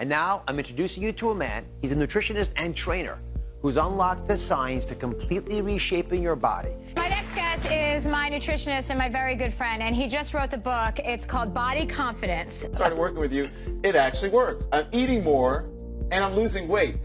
And now I'm introducing you to a man. He's a nutritionist and trainer who's unlocked the science to completely reshaping your body. My next guest is my nutritionist and my very good friend, and he just wrote the book. It's called Body Confidence. Started working with you, it actually works. I'm eating more and I'm losing weight.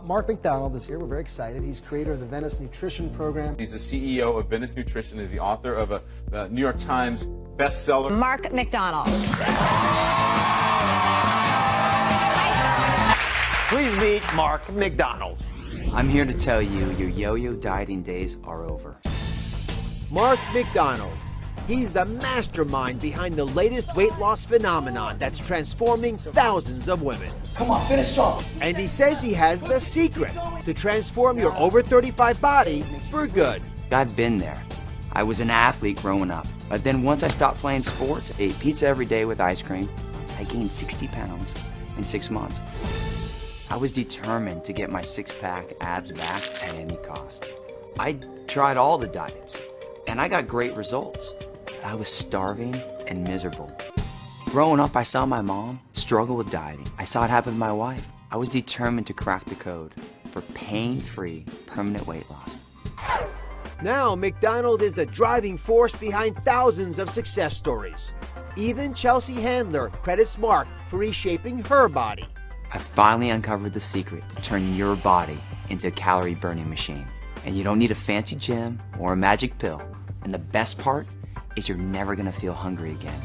Mark Macdonald is here. We're very excited. He's creator of the Jeunesse nutrition program. He's the CEO of Jeunesse Nutrition. He's the author of a New York Times bestseller. Mark Macdonald. Please meet Mark Macdonald. I'm here to tell you your yo-yo dieting days are over. Mark Macdonald. He's the mastermind behind the latest weight loss phenomenon that's transforming thousands of women. Come on, finish strong. And he says he has the secret to transform your over 35 body for good. I've been there. I was an athlete growing up, but then once I stopped playing sports, ate pizza every day with ice cream, I gained 60 pounds in 6 months. I was determined to get my six-pack abs back at any cost. I tried all the diets, and I got great results. But I was starving and miserable. Growing up, I saw my mom struggle with dieting. I saw it happen to my wife. I was determined to crack the code for pain-free, permanent weight loss. Now, Macdonald is the driving force behind thousands of success stories. Even Chelsea Handler credits Mark for reshaping her body. I finally uncovered the secret to turn your body into a calorie-burning machine. And you don't need a fancy gym or a magic pill. And the best part is you're never gonna feel hungry again.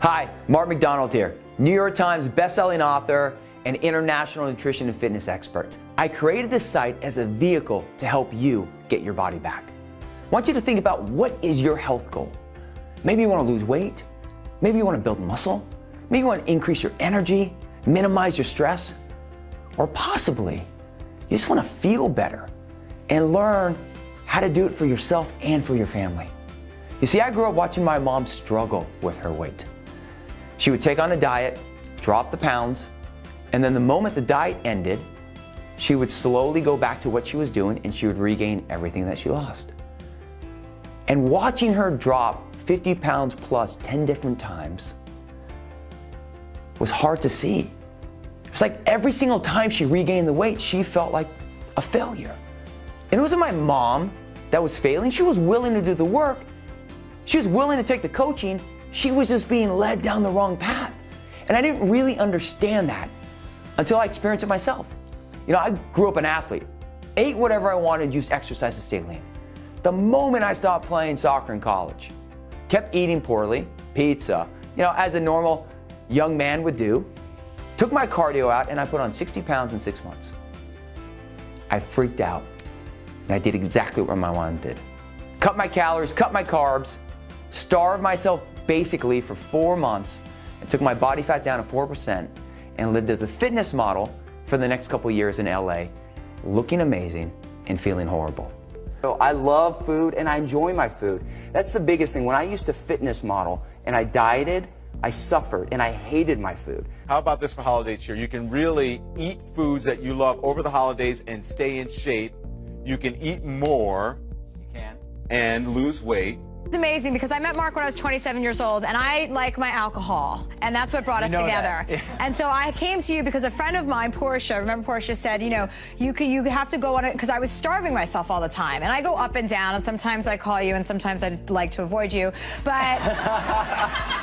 Hi, Mark Macdonald here, New York Times bestselling author and international nutrition and fitness expert. I created this site as a vehicle to help you get your body back. I want you to think about, what is your health goal? Maybe you want to lose weight, maybe you want to build muscle, maybe you want to increase your energy, minimize your stress, or possibly you just want to feel better and learn how to do it for yourself and for your family. You see, I grew up watching my mom struggle with her weight. She would take on a diet, drop the pounds, and then the moment the diet ended, she would slowly go back to what she was doing and she would regain everything that she lost. And watching her drop 50 pounds plus 10 different times was hard to see. It was like every single time she regained the weight, she felt like a failure. And it wasn't my mom that was failing. She was willing to do the work. She was willing to take the coaching. She was just being led down the wrong path. And I didn't really understand that until I experienced it myself. You know, I grew up an athlete, ate whatever I wanted, used exercise to stay lean. The moment I stopped playing soccer in college, kept eating poorly, pizza, you know, as a normal young man would do, took my cardio out and I put on 60 pounds in 6 months. I freaked out and I did exactly what my mom did. Cut my calories, cut my carbs, starved myself basically for 4 months and took my body fat down to 4% and lived as a fitness model for the next couple years in LA, looking amazing and feeling horrible. So I love food and I enjoy my food. That's the biggest thing. When I used to fitness model and I dieted, I suffered and I hated my food. How about this for holiday cheer? You can really eat foods that you love over the holidays and stay in shape. You can eat more. You can. And lose weight. It's amazing because I met Mark when I was 27 years old, and I like my alcohol, and that's what brought us together. Yeah. And so I came to you because a friend of mine, Portia, remember Portia said, you know, you have to go on it, because I was starving myself all the time, and I go up and down, and sometimes I call you, and sometimes I'd like to avoid you, but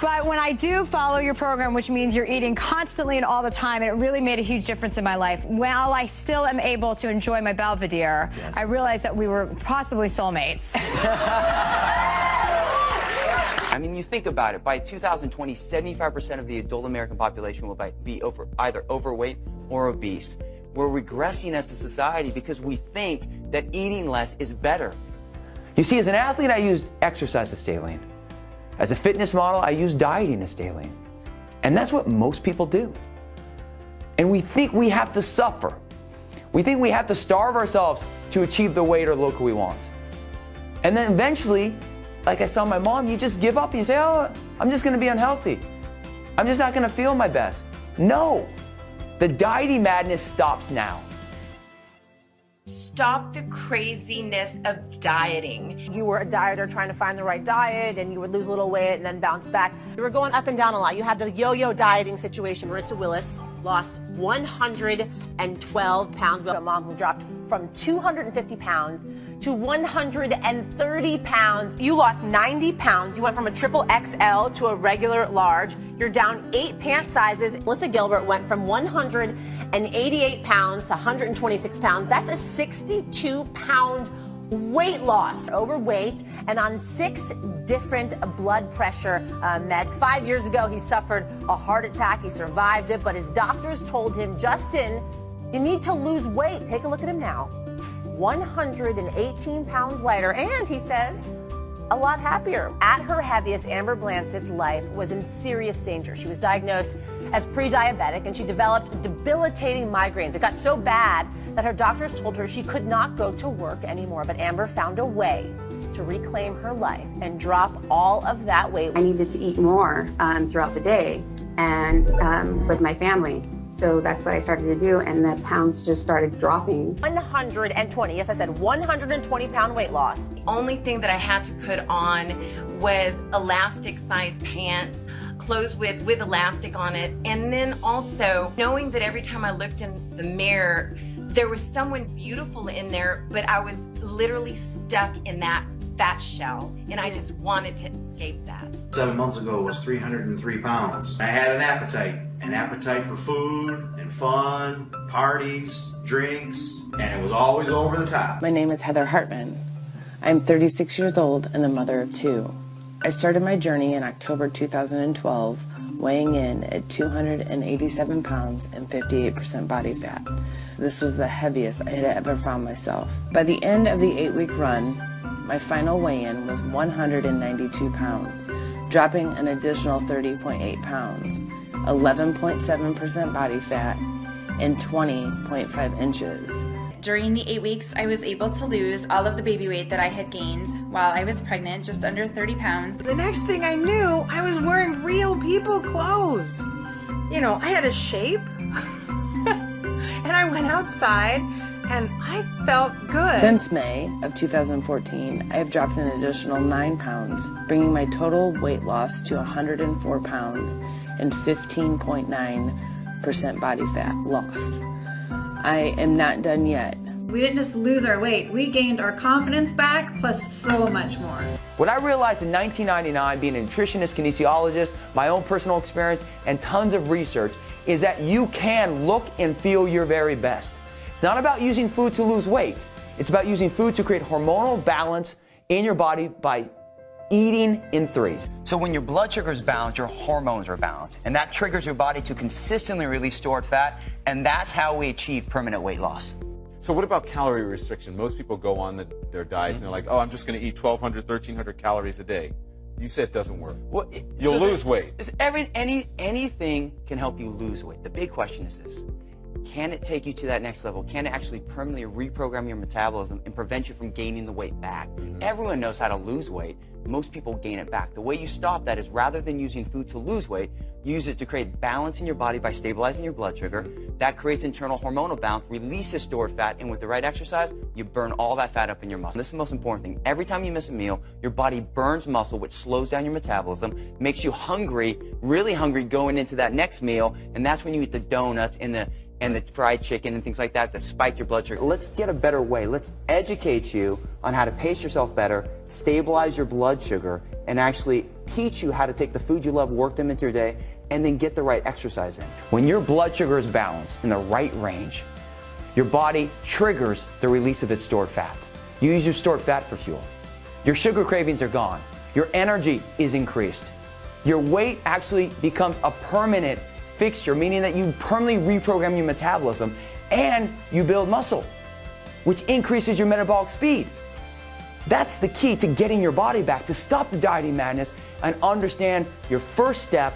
but when I do follow your program, which means you're eating constantly and all the time, and it really made a huge difference in my life. While I still am able to enjoy my Belvedere, yes, I realized that we were possibly soulmates. I mean, you think about it, by 2020, 75% of the adult American population will be either overweight or obese. We're regressing as a society because we think that eating less is better. You see, as an athlete, I used exercise to stay lean. As a fitness model, I used dieting to stay lean. And that's what most people do. And we think we have to suffer. We think we have to starve ourselves to achieve the weight or look we want. And then eventually, like I saw my mom, you just give up and you say, oh, I'm just gonna be unhealthy. I'm just not gonna feel my best. No, the dieting madness stops now. stop the craziness of dieting. You were a dieter trying to find the right diet, and you would lose a little weight and then bounce back. You were going up and down a lot. You had the yo-yo dieting situation. Maritza Willis lost 112 pounds. We have a mom who dropped from 250 pounds to 130 pounds. You lost 90 pounds. You went from a triple XL to a regular large. You're down 8 pant sizes. Melissa Gilbert went from 188 pounds to 126 pounds. That's a 62-pound weight loss. Overweight and on 6 different blood pressure meds. 5 years ago, he suffered a heart attack. He survived it, but his doctors told him, Justin, you need to lose weight. Take a look at him now. 118 pounds lighter, and he says, a lot happier. At her heaviest, Amber Blancett's life was in serious danger. She was diagnosed as pre-diabetic, and she developed debilitating migraines. It got so bad that her doctors told her she could not go to work anymore. But Amber found a way to reclaim her life and drop all of that weight. I needed to eat more throughout the day and with my family. So that's what I started to do, and the pounds just started dropping. 120, yes, I said 120-pound weight loss. The only thing that I had to put on was elastic size pants, clothes with elastic on it, and then also knowing that every time I looked in the mirror, there was someone beautiful in there, but I was literally stuck in that fat shell, and I just wanted to escape that. 7 months ago it was 303 pounds. I had an appetite for food and fun, parties, drinks, and it was always over the top. My name is Heather Hartman. I'm 36 years old and the mother of 2. I started my journey in October 2012, weighing in at 287 pounds and 58% body fat. This was the heaviest I had ever found myself. By the end of the 8-week run, my final weigh-in was 192 pounds, dropping an additional 30.8 pounds, 11.7% body fat, and 20.5 inches. During the 8 weeks, I was able to lose all of the baby weight that I had gained while I was pregnant, just under 30 pounds. The next thing I knew, I was wearing real people clothes. You know, I had a shape, and I went outside, and I felt good. Since May of 2014, I have dropped an additional 9 pounds, bringing my total weight loss to 104 pounds and 15.9% body fat loss. I am not done yet. We didn't just lose our weight, we gained our confidence back, plus so much more. What I realized in 1999, being a nutritionist, kinesiologist, my own personal experience, and tons of research, is that you can look and feel your very best. It's not about using food to lose weight. It's about using food to create hormonal balance in your body by eating in threes. So when your blood sugar is balanced, your hormones are balanced. And that triggers your body to consistently release stored fat. And that's how we achieve permanent weight loss. So what about calorie restriction? Most people go on their diets and they're like, oh, I'm just going to eat 1,200, 1,300 calories a day. You said it doesn't work. Well, You'll lose weight. Anything can help you lose weight. The big question is this. Can it take you to that next level? Can it actually permanently reprogram your metabolism and prevent you from gaining the weight back? Everyone knows how to lose weight. Most people gain it back. The way you stop that is rather than using food to lose weight, use it to create balance in your body by stabilizing your blood sugar. That creates internal hormonal balance, releases stored fat, and with the right exercise, you burn all that fat up in your muscle. This is the most important thing. Every time you miss a meal, your body burns muscle, which slows down your metabolism, makes you hungry, really hungry going into that next meal, and that's when you eat the donuts and the fried chicken and things like that spike your blood sugar. Let's get a better way. Let's educate you on how to pace yourself better, stabilize your blood sugar, and actually teach you how to take the food you love, work them into your day, and then get the right exercise in. When your blood sugar is balanced in the right range, your body triggers the release of its stored fat. You use your stored fat for fuel. Your sugar cravings are gone. Your energy is increased. Your weight actually becomes a permanent fixture, meaning that you permanently reprogram your metabolism and you build muscle, which increases your metabolic speed. That's the key to getting your body back, to stop the dieting madness and understand your first step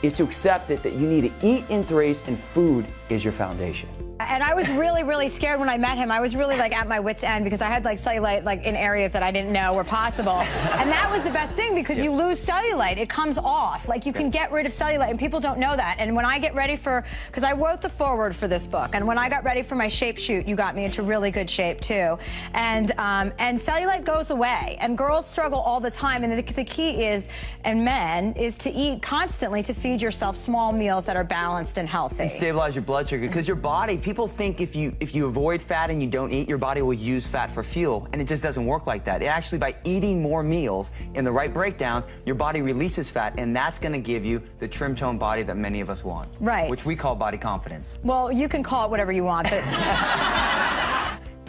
is to accept that you need to eat in threes and food is your foundation. And I was really, really scared when I met him. I was really like at my wit's end because I had like cellulite like in areas that I didn't know were possible. And that was the best thing because you lose cellulite. It comes off. Like you can get rid of cellulite and people don't know that. And when I get ready for, because I wrote the foreword for this book, and when I got ready for my shape shoot, you got me into really good shape too. And cellulite goes away. And girls struggle all the time. And the key is, and men, is to eat constantly to feed yourself small meals that are balanced and healthy. And stabilize your blood sugar because your body, people think if you avoid fat and you don't eat, your body will use fat for fuel, and it just doesn't work like that. It actually, by eating more meals in the right breakdowns, your body releases fat, and that's going to give you the trim tone body that many of us want. Right. Which we call body confidence. Well, you can call it whatever you want, but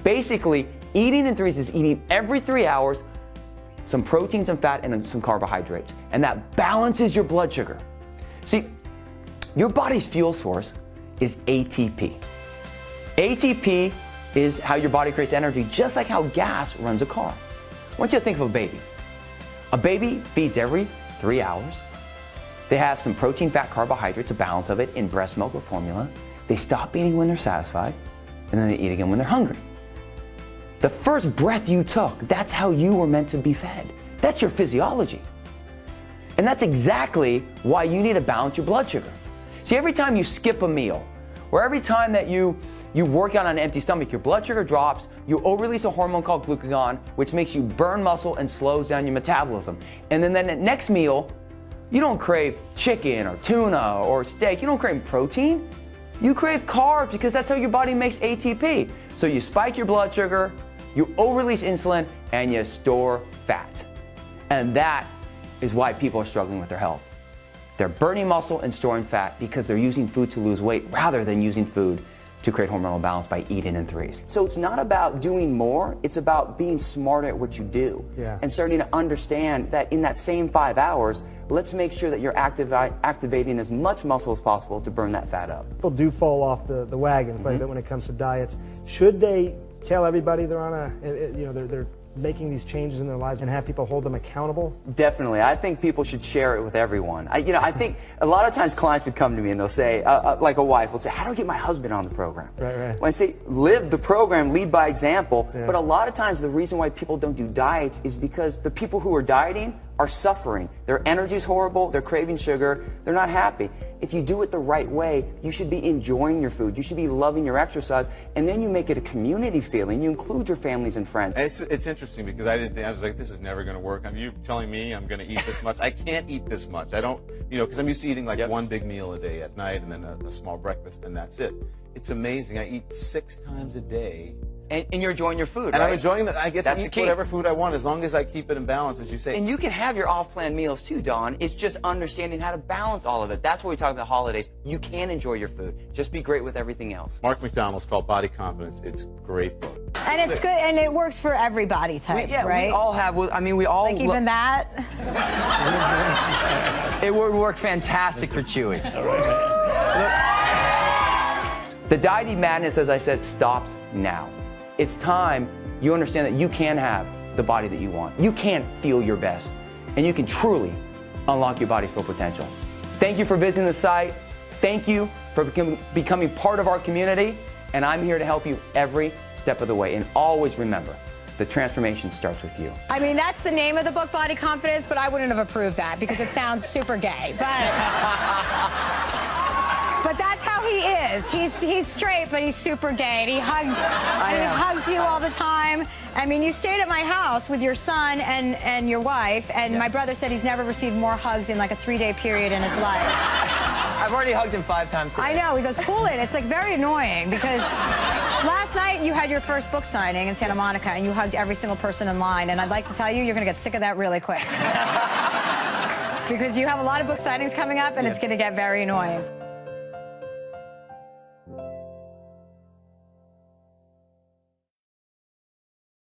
basically, eating in threes is eating every 3 hours some protein, some fat, and some carbohydrates, and that balances your blood sugar. See, your body's fuel source is ATP. ATP is how your body creates energy, just like how gas runs a car. I want you to think of a baby. A baby feeds every 3 hours. They have some protein, fat, carbohydrates, a balance of it in breast milk or formula. They stop eating when they're satisfied, and then they eat again when they're hungry. The first breath you took, that's how you were meant to be fed. That's your physiology. And that's exactly why you need to balance your blood sugar. See, every time you skip a meal, or every time that you work out on an empty stomach, your blood sugar drops, you over-release a hormone called glucagon, which makes you burn muscle and slows down your metabolism. And then that next meal, you don't crave chicken or tuna or steak. You don't crave protein. You crave carbs because that's how your body makes ATP. So you spike your blood sugar, you over-release insulin, and you store fat. And that is why people are struggling with their health. They're burning muscle and storing fat because they're using food to lose weight rather than using food to create hormonal balance by eating in threes. So it's not about doing more, it's about being smart at what you do. And starting to understand that in that same 5 hours, let's make sure that you're activating as much muscle as possible to burn that fat up. People do fall off the wagon quite a bit when it comes to diets. Should they tell everybody they're on they're making these changes in their lives and have people hold them accountable? Definitely. I think people should share it with everyone. I think a lot of times clients would come to me and they'll say, like a wife will say, how do I get my husband on the program? Right. When I say live the program, lead by example, but a lot of times the reason why people don't do diets is because the people who are dieting are suffering. Their energy's horrible, they're craving sugar, they're not happy. If you do it the right way, you should be enjoying your food, you should be loving your exercise, and then you make it a community feeling. You include your families and friends. It's interesting because I was like, this is never going to work. You're telling me I'm going to eat this much? I can't eat this much. I don't, because I'm used to eating like one big meal a day at night and then a small breakfast, and that's it. It's amazing. I eat 6 times a day. And you're enjoying your food, and right? I'm enjoying that. I get to eat whatever food I want as long as I keep it in balance, as you say. And you can have your off-plan meals too, Dawn. It's just understanding how to balance all of it. That's what we talk about the holidays. You can enjoy your food. Just be great with everything else. Mark Macdonald's called Body Confidence. It's a great book. And it's good, and it works for every body type, right? We all have, we all... Like even that? It would work fantastic for Chewy. The dieting madness, as I said, stops now. It's time you understand that you can have the body that you want. You can feel your best, and you can truly unlock your body's full potential. Thank you for visiting the site. Thank you for becoming part of our community, and I'm here to help you every step of the way. And always remember, the transformation starts with you. I mean, that's the name of the book, Body Confidence, but I wouldn't have approved that because it sounds super gay. But that's how he is. He's straight, but he's super gay. And he hugs you all the time. I mean, you stayed at my house with your son and your wife, and my brother said he's never received more hugs in like a 3-day period in his life. I've already hugged him 5 times today. I know. He goes, cool it. It's like very annoying because last night you had your first book signing in Santa Monica, and you hugged every single person in line. And I'd like to tell you, you're going to get sick of that really quick. Because you have a lot of book signings coming up, and it's going to get very annoying.